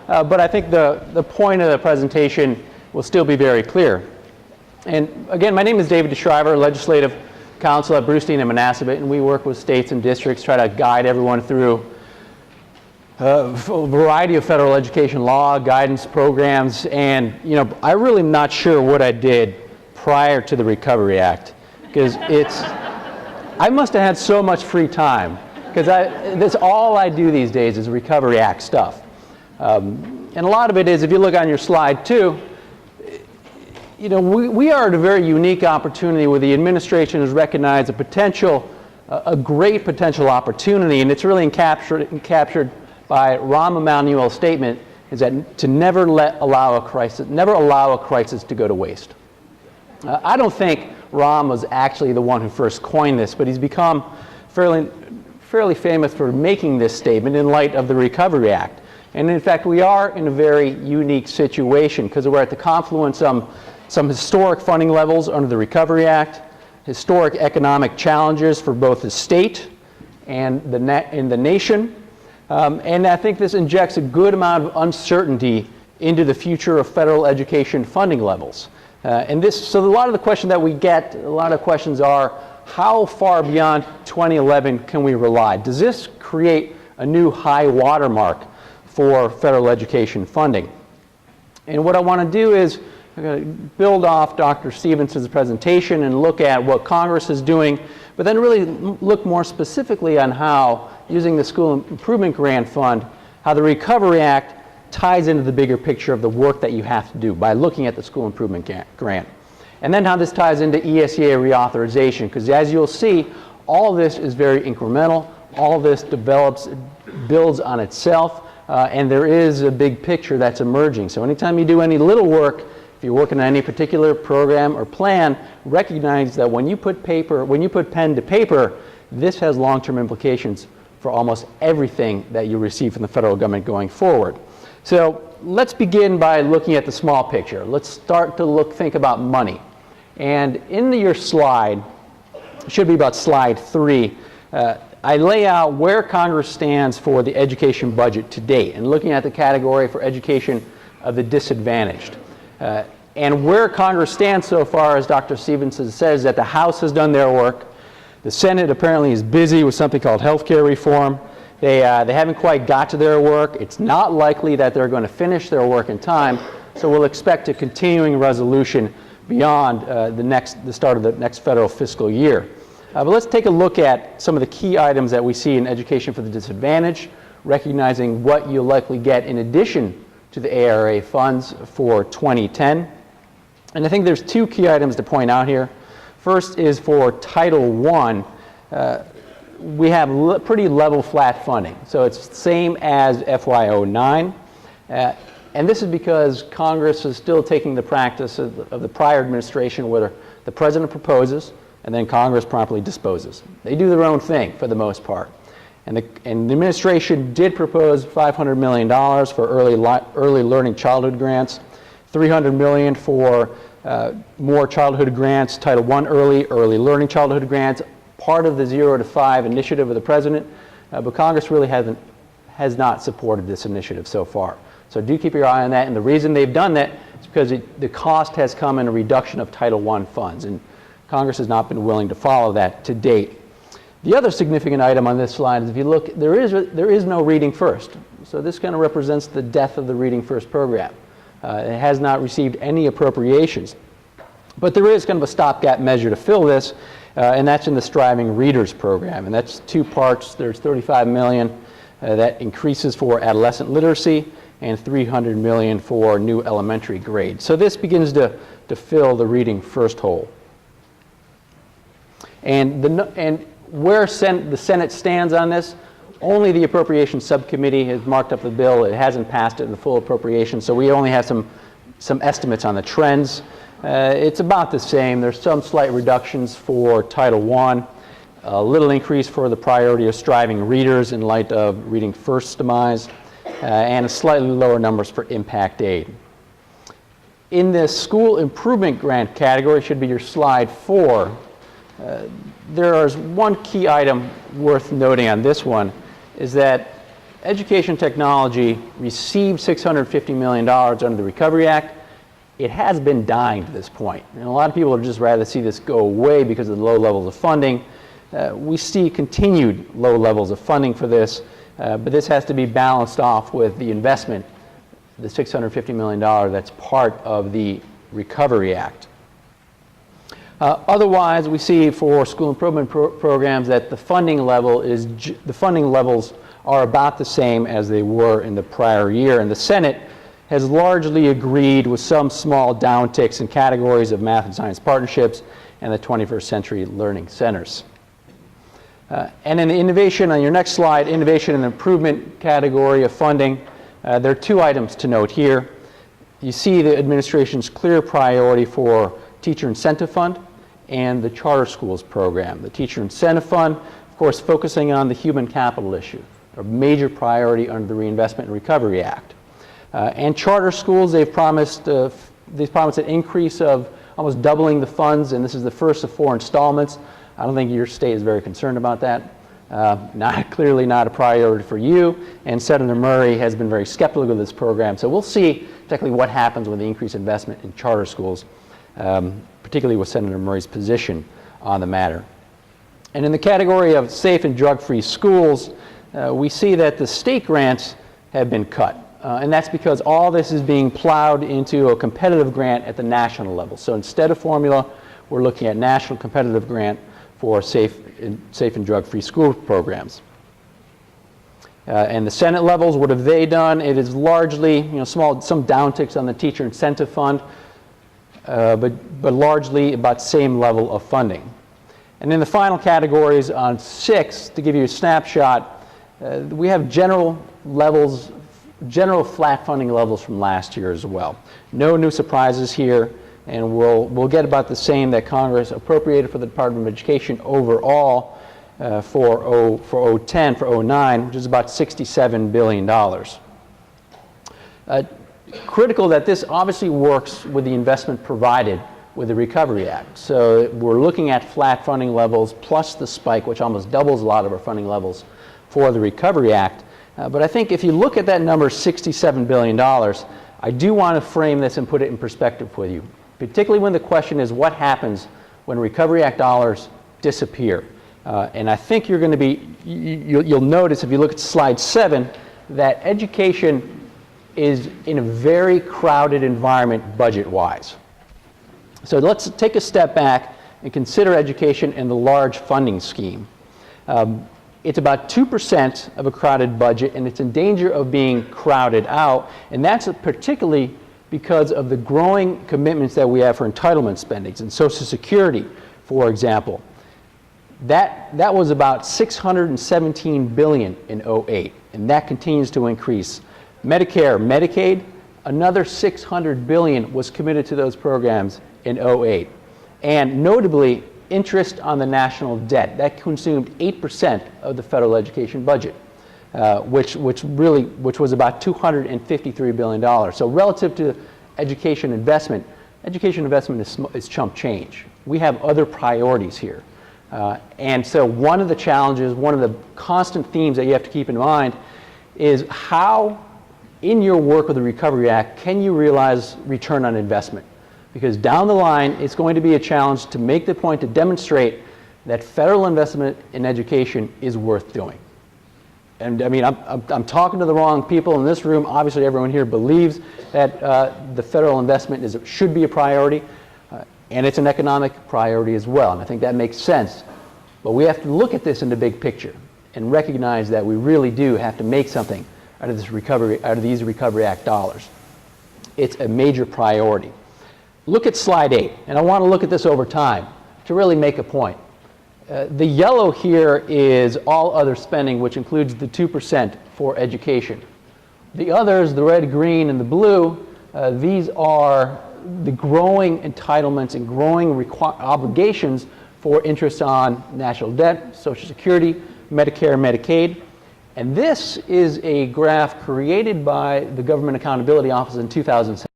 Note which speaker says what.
Speaker 1: but I think the point of the presentation will still be very clear. And again, my name is David DeSchryver, Legislative Counsel at Brewstein and Manasabit, and we work with states and districts, try to guide everyone through a variety of federal education law, guidance programs, and I'm really not sure what I did prior to the Recovery Act, because I must have had so much free time, because that's all I do these days is Recovery Act stuff. And a lot of it is, if you look on your slide too, we are at a very unique opportunity where the administration has recognized a great potential opportunity, and it's really captured by Rahm Emanuel's statement, is that to never allow a crisis to go to waste. I don't think Rahm was actually the one who first coined this, but he's become fairly famous for making this statement in light of the Recovery Act. And in fact, we are in a very unique situation because we're at the confluence of some historic funding levels under the Recovery Act, historic economic challenges for both the state and the nation. And I think this injects a good amount of uncertainty into the future of federal education funding levels. So a lot of the questions that we get, a lot of questions are, how far beyond 2011 can we rely? Does this create a new high watermark for federal education funding? And what I want to do is I'm going to build off Dr. Stevenson's presentation and look at what Congress is doing, but then really look more specifically on how, using the School Improvement Grant Fund, how the Recovery Act ties into the bigger picture of the work that you have to do by looking at the School Improvement Grant. And then how this ties into ESEA reauthorization, because as you'll see, all this is very incremental, all this builds on itself, and there is a big picture that's emerging. So anytime you do any little work, if you're working on any particular program or plan, recognize that when you put pen to paper, this has long-term implications for almost everything that you receive from the federal government going forward. So let's begin by looking at the small picture. Let's start to think about money. And in your slide, it should be about slide 3, I lay out where Congress stands for the education budget to date, and looking at the category for education of the disadvantaged. And where Congress stands so far, as Dr. Stevenson says, that the House has done their work. The Senate apparently is busy with something called health care reform. They haven't quite got to their work. It's not likely that they're going to finish their work in time, so we'll expect a continuing resolution beyond the start of the next federal fiscal year. But let's take a look at some of the key items that we see in education for the disadvantaged, recognizing what you'll likely get in addition to the ARA funds for 2010. And I think there's two key items to point out here. First is for Title I, we have pretty level flat funding. So it's the same as FY09. And this is because Congress is still taking the practice of the prior administration where the president proposes and then Congress promptly disposes. They do their own thing for the most part. And the administration did propose $500 million for early learning childhood grants, $300 million for more childhood grants, Title I early learning childhood grants, part of the 0 to 5 initiative of the president, but Congress really has not supported this initiative so far. So do keep your eye on that, and the reason they've done that is because the cost has come in a reduction of Title I funds, and Congress has not been willing to follow that to date. The other significant item on this slide is if you look, there is no Reading First. So this kind of represents the death of the Reading First program. It has not received any appropriations. But there is kind of a stopgap measure to fill this, and that's in the Striving Readers program. And that's two parts. There's $35 million that increases for adolescent literacy and $300 million for new elementary grades. So this begins to fill the Reading First hole. And where the Senate stands on this, only the Appropriations Subcommittee has marked up the bill. It hasn't passed it in the full appropriation, so we only have some estimates on the trends. It's about the same. There's some slight reductions for Title I, a little increase for the priority of striving readers in light of Reading First's demise, and slightly lower numbers for impact aid. In this school improvement grant category, should be your slide 4, there is one key item worth noting on this one, is that education technology received $650 million under the Recovery Act. It has been dying to this point, and a lot of people would just rather see this go away because of the low levels of funding. We see continued low levels of funding for this, but this has to be balanced off with the investment, the $650 million that's part of the Recovery Act. Otherwise, we see for school improvement programs that the funding levels are about the same as they were in the prior year, and the Senate has largely agreed with some small downticks in categories of math and science partnerships and the 21st Century Learning Centers. And in the innovation, on your next slide, innovation and improvement category of funding, there are two items to note here. You see the administration's clear priority for Teacher Incentive Fund and the Charter Schools program. The Teacher Incentive Fund, of course, focusing on the human capital issue, a major priority under the Reinvestment and Recovery Act. And charter schools, they've promised an increase of almost doubling the funds, and this is the first of 4 installments. I don't think your state is very concerned about that. Clearly not a priority for you, and Senator Murray has been very skeptical of this program. So we'll see exactly what happens with the increased investment in charter schools, particularly with Senator Murray's position on the matter. And in the category of safe and drug-free schools, we see that the state grants have been cut. And that's because all this is being plowed into a competitive grant at the national level. So instead of formula, we're looking at national competitive grant for safe and drug-free school programs. And the Senate levels, what have they done? It is largely, some downticks on the Teacher Incentive Fund, but largely about same level of funding. And in the final categories on 6, to give you a snapshot, we have general flat funding levels from last year as well. No new surprises here, and we'll get about the same that Congress appropriated for the Department of Education overall for 2009, which is about $67 billion. Critical that this obviously works with the investment provided with the Recovery Act. So we're looking at flat funding levels plus the spike, which almost doubles a lot of our funding levels for the Recovery Act. But I think if you look at that number, $67 billion, I do want to frame this and put it in perspective for you, particularly when the question is what happens when Recovery Act dollars disappear. And I think you're going to be, you'll notice if you look at slide 7 that education is in a very crowded environment budget-wise. So let's take a step back and consider education in the large funding scheme. It's about 2% of a crowded budget, and it's in danger of being crowded out, and that's particularly because of the growing commitments that we have for entitlement spendings. And Social Security, for example, that was about $617 billion in 2008, and that continues to increase. Medicare, Medicaid, another $600 billion was committed to those programs in 2008. And notably, interest on the national debt, that consumed 8% of the federal education budget, which was about $253 billion. So relative to education investment is chump change. We have other priorities here. And so one of the challenges, one of the constant themes that you have to keep in mind is how, in your work with the Recovery Act, can you realize return on investment? Because down the line, it's going to be a challenge to make the point to demonstrate that federal investment in education is worth doing. And I mean, I'm talking to the wrong people in this room. Obviously, everyone here believes that the federal investment should be a priority, and it's an economic priority as well. And I think that makes sense. But we have to look at this in the big picture and recognize that we really do have to make something out of these Recovery Act dollars. It's a major priority. Look at slide 8, and I want to look at this over time to really make a point. The yellow here is all other spending, which includes the 2% for education. The others, the red, green, and the blue, these are the growing entitlements and growing obligations for interest on national debt, Social Security, Medicare, Medicaid. And this is a graph created by the Government Accountability Office in 2007.